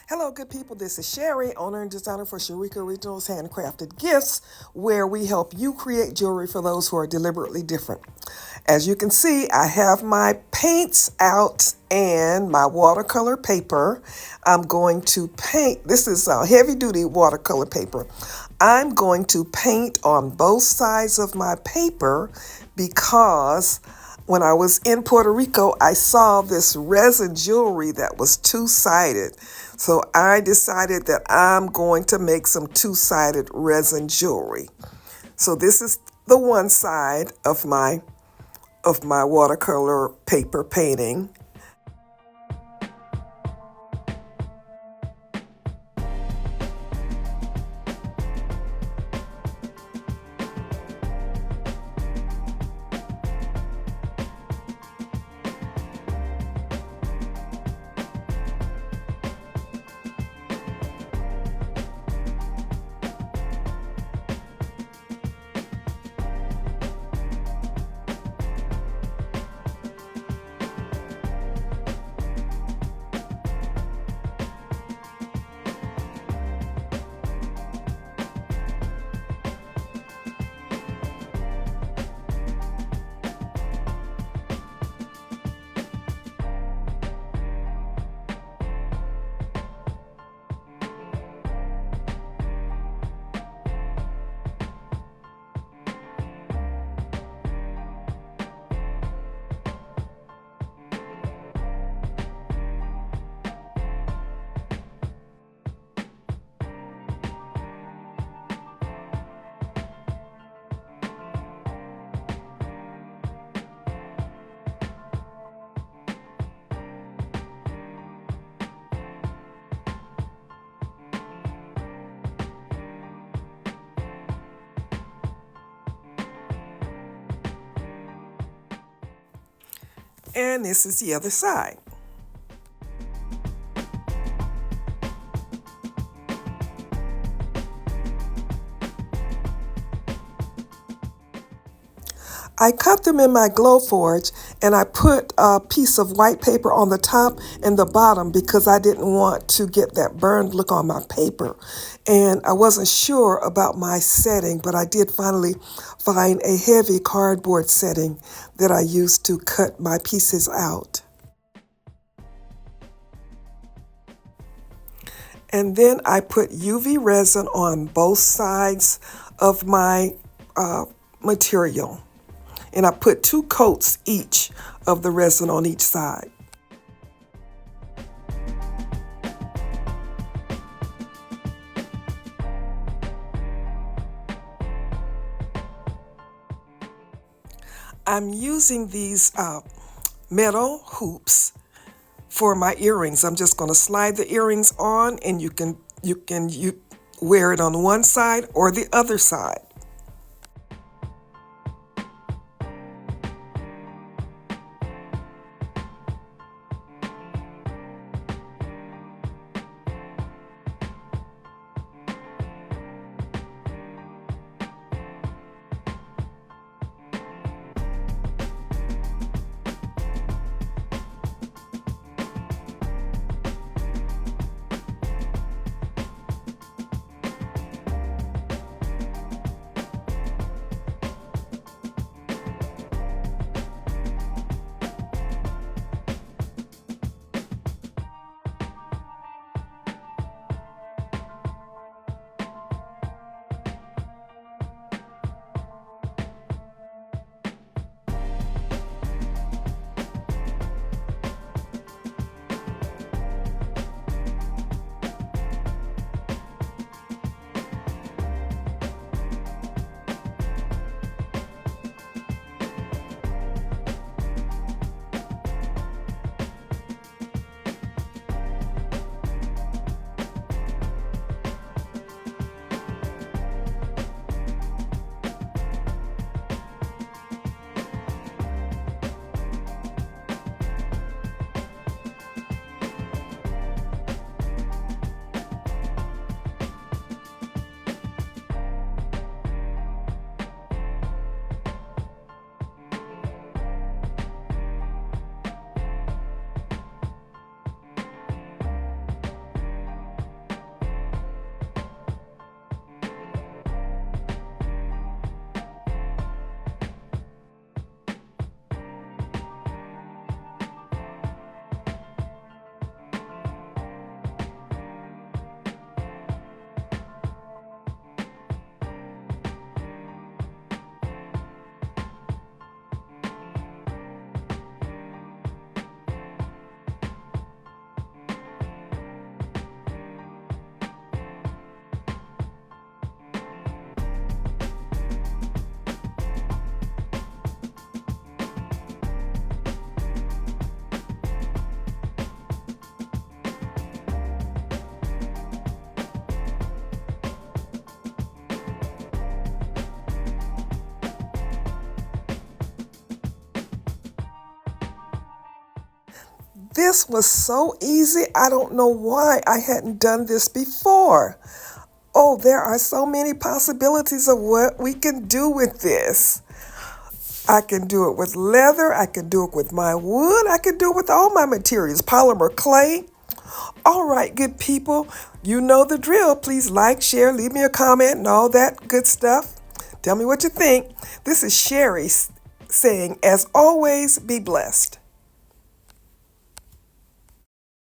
Hello, good people. This is Sherry, owner and designer for Sherika Originals Handcrafted Gifts, where we help you create jewelry for those who are deliberately different. As you can see, I have my paints out and my watercolor paper. I'm going to paint. This is a heavy duty watercolor paper. I'm going to paint on both sides of my paper because when I was in Puerto Rico, I saw this resin jewelry that was two-sided. So I decided that I'm going to make some two-sided resin jewelry. So this is the one side of my watercolor paper painting. And this is the other side. I cut them in my glow forge and I put a piece of white paper on the top and the bottom because I didn't want to get that burned look on my paper. And I wasn't sure about my setting, but I did finally find a heavy cardboard setting that I used to cut my pieces out. And then I put UV resin on both sides of my material. And I put 2 coats each of the resin on each side. I'm using these metal hoops for my earrings. I'm just going to slide the earrings on, and you can wear it on one side or the other side. This was so easy. I don't know why I hadn't done this before. Oh, there are so many possibilities of what we can do with this. I can do it with leather. I can do it with my wood. I can do it with all my materials, polymer clay. All right, good people. You know the drill. Please like, share, leave me a comment and all that good stuff. Tell me what you think. This is Sherry saying, as always, be blessed.